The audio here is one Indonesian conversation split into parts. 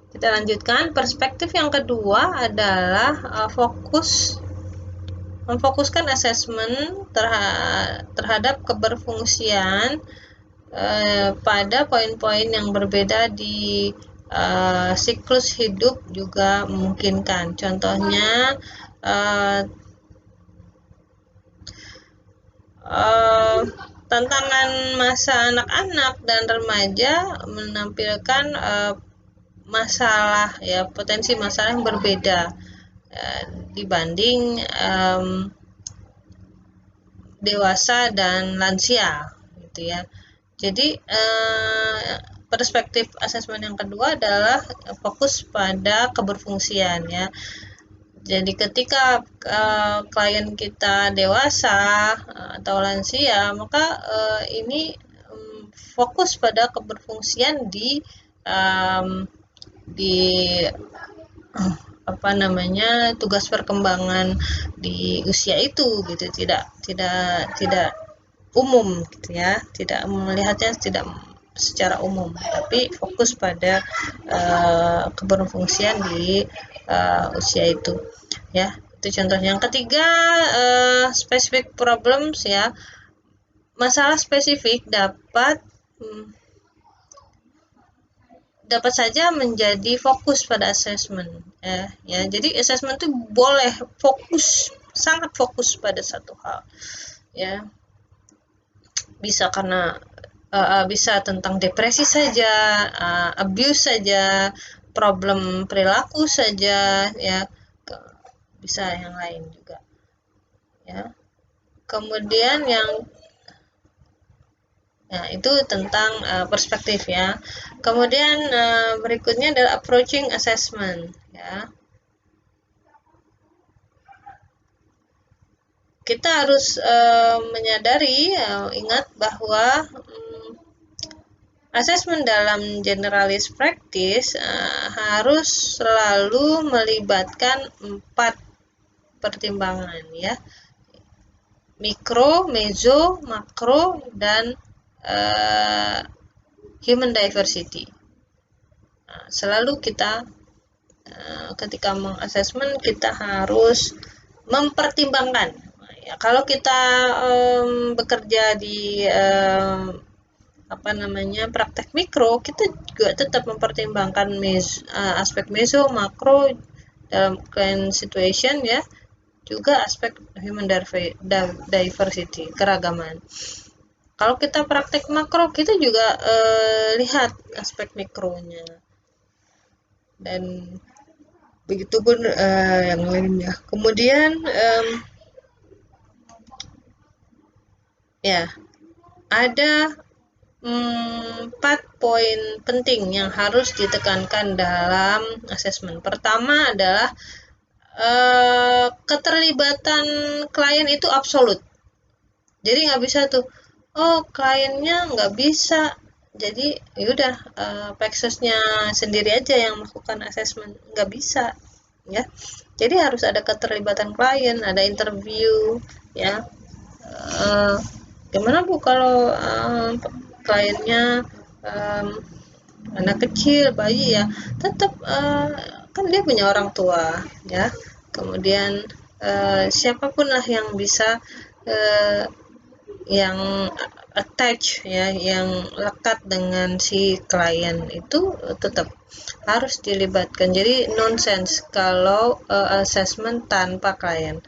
Kita lanjutkan. Perspektif yang kedua adalah memfokuskan asesmen terhadap keberfungsian pada poin-poin yang berbeda di siklus hidup juga memungkinkan. Contohnya tantangan masa anak-anak dan remaja menampilkan masalah, ya, potensi masalah yang berbeda dibanding dewasa dan lansia, gitu ya. Jadi perspektif asesmen yang kedua adalah fokus pada keberfungsian, ya. Jadi ketika klien kita dewasa atau lansia, maka ini fokus pada keberfungsian di apa namanya, tugas perkembangan di usia itu, gitu. Tidak umum, gitu ya, tidak melihatnya tidak secara umum, tapi fokus pada keberfungsian di usia itu, ya. Itu contoh. Yang ketiga, specific problems, ya. Masalah spesifik dapat saja menjadi fokus pada asesmen, ya. Jadi asesmen itu boleh sangat fokus pada satu hal, ya. Bisa karena bisa tentang depresi saja, abuse saja, problem perilaku saja, ya. Bisa yang lain juga, ya. Kemudian itu tentang perspektif, ya. Kemudian berikutnya adalah approaching assessment, ya. Kita harus menyadari, ingat bahwa asesmen dalam generalis practice harus selalu melibatkan 4 pertimbangan, ya. Mikro, meso, makro, dan human diversity. Selalu kita ketika mengasesmen kita harus mempertimbangkan. Ya, kalau kita bekerja di praktek mikro, kita juga tetap mempertimbangkan aspek meso, makro dalam client situation, ya, juga aspek human diversity, keragaman. Kalau kita praktek makro, kita juga lihat aspek mikronya, dan begitupun yang lainnya. Kemudian ya, ada 4 poin penting yang harus ditekankan dalam asesmen. Pertama adalah keterlibatan klien itu absolut. Jadi nggak bisa tuh, kliennya nggak bisa, jadi yaudah Pexosnya sendiri aja yang melakukan asesmen. Nggak bisa, ya. Jadi harus ada keterlibatan klien, ada interview, ya. Gimana Bu kalau kliennya anak kecil, bayi, ya, tetap kan dia punya orang tua, ya. Kemudian siapapun lah yang bisa yang attach, ya, yang lekat dengan si klien itu tetap harus dilibatkan. Jadi nonsense kalau assessment tanpa klien,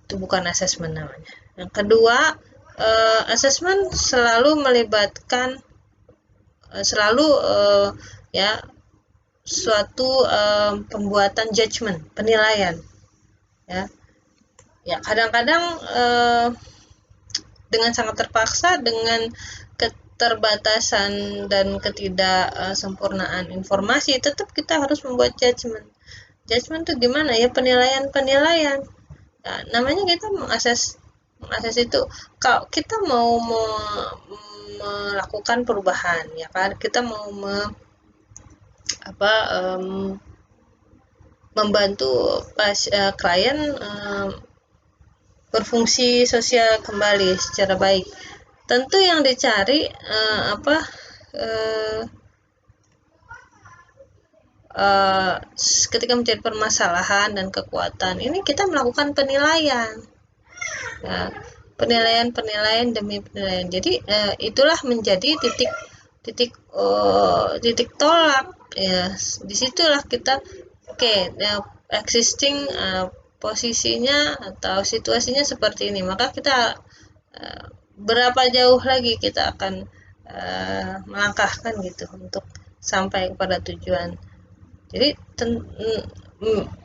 itu bukan assessment namanya. Yang kedua, assessment selalu melibatkan ya, suatu pembuatan judgment, penilaian, ya. Ya, kadang-kadang dengan sangat terpaksa, dengan keterbatasan dan ketidaksempurnaan informasi, tetap kita harus membuat judgment. Judgment itu gimana, ya, penilaian. Nah, namanya kita mengakses itu. Kalau kita mau melakukan perubahan, ya kan, kita mau membantu klien berfungsi sosial kembali secara baik. Tentu yang dicari ketika mencari permasalahan dan kekuatan ini kita melakukan penilaian, ya, penilaian demi penilaian. Jadi itulah menjadi titik tolak, ya. Disitulah kita existing posisinya atau situasinya seperti ini, maka kita berapa jauh lagi kita akan melangkahkan gitu untuk sampai kepada tujuan. Jadi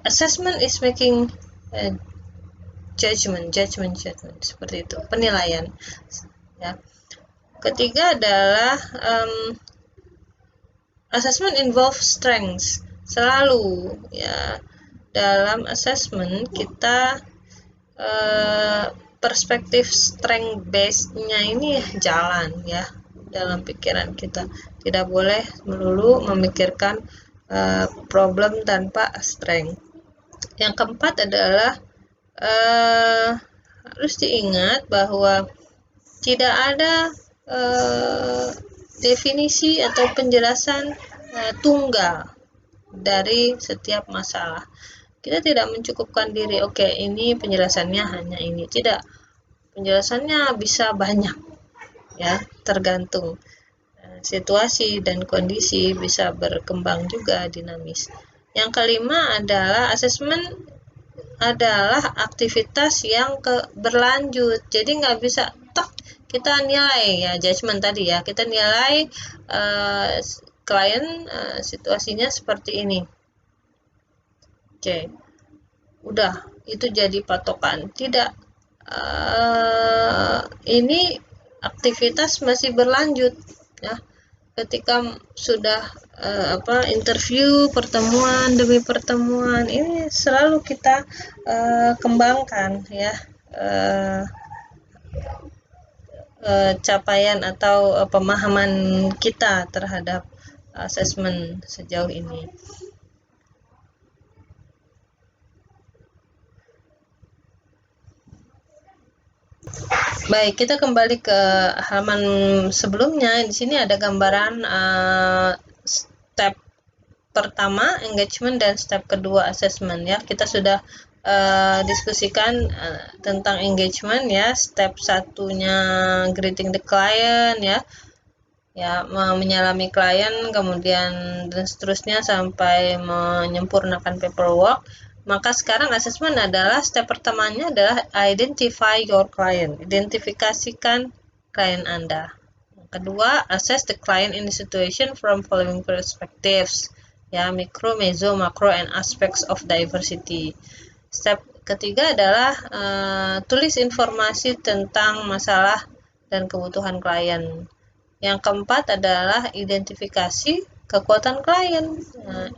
assessment is making judgment seperti itu, penilaian, ya. Ketiga adalah assessment involve strengths. Selalu, ya, dalam assessment kita perspektif strength based-nya ini jalan, ya, dalam pikiran kita. Tidak boleh melulu memikirkan problem tanpa strength. Yang keempat adalah harus diingat bahwa tidak ada definisi atau penjelasan tunggal dari setiap masalah. Kita tidak mencukupkan diri, oke, ini penjelasannya hanya ini. Tidak, penjelasannya bisa banyak, ya, tergantung situasi dan kondisi, bisa berkembang juga dinamis. Yang kelima adalah assessment adalah aktivitas yang berlanjut. Jadi nggak bisa kita nilai, ya, judgment tadi, ya, kita nilai klien situasinya seperti ini. Oke, udah, itu jadi patokan. Tidak, ini aktivitas masih berlanjut, ya. Ketika sudah interview, pertemuan demi pertemuan, ini selalu kita kembangkan, ya, capaian atau pemahaman kita terhadap asesmen sejauh ini. Baik, kita kembali ke halaman sebelumnya. Di sini ada gambaran step pertama engagement dan step kedua assessment, ya. Kita sudah diskusikan tentang engagement, ya. Step satunya greeting the client, ya, menyalami klien, kemudian dan seterusnya sampai menyempurnakan paperwork. Maka sekarang assessment adalah step pertamanya adalah identify your client, identifikasikan klien Anda. Kedua, assess the client in the situation from following perspectives, ya, mikro, meso, makro, and aspects of diversity. Step ketiga adalah tulis informasi tentang masalah dan kebutuhan klien. Yang keempat adalah identifikasi kekuatan klien. Nah,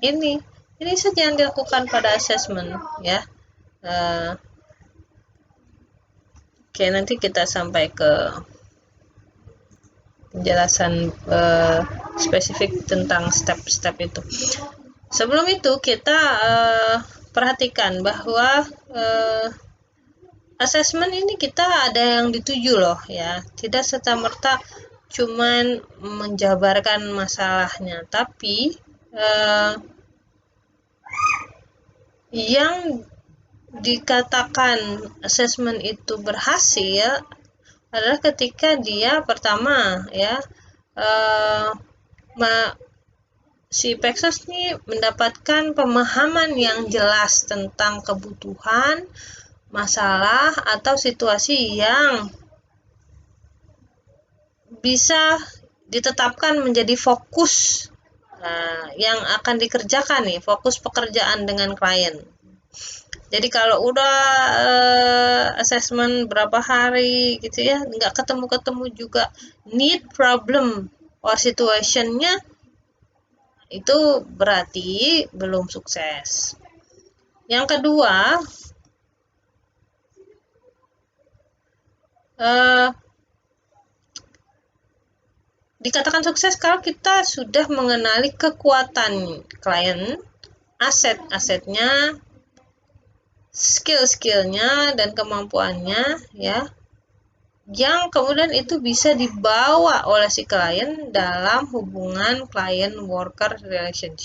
ini saja yang dilakukan pada assessment, ya. Oke, nanti kita sampai ke penjelasan spesifik tentang step-step itu. Sebelum itu kita perhatikan bahwa assessment ini kita ada yang dituju loh, ya. Tidak serta-merta cuman menjabarkan masalahnya, tapi yang dikatakan assessment itu berhasil adalah ketika dia pertama, ya, si Pexos ini mendapatkan pemahaman yang jelas tentang kebutuhan, masalah, atau situasi yang bisa ditetapkan menjadi fokus yang akan dikerjakan nih, fokus pekerjaan dengan klien. Jadi kalau udah assessment berapa hari gitu, ya, nggak ketemu juga need, problem, or situation-nya, itu berarti belum sukses. Yang kedua, dikatakan sukses kalau kita sudah mengenali kekuatan klien, aset-asetnya, skill-skillnya, dan kemampuannya, ya, yang kemudian itu bisa dibawa oleh si klien dalam hubungan client-worker relationship.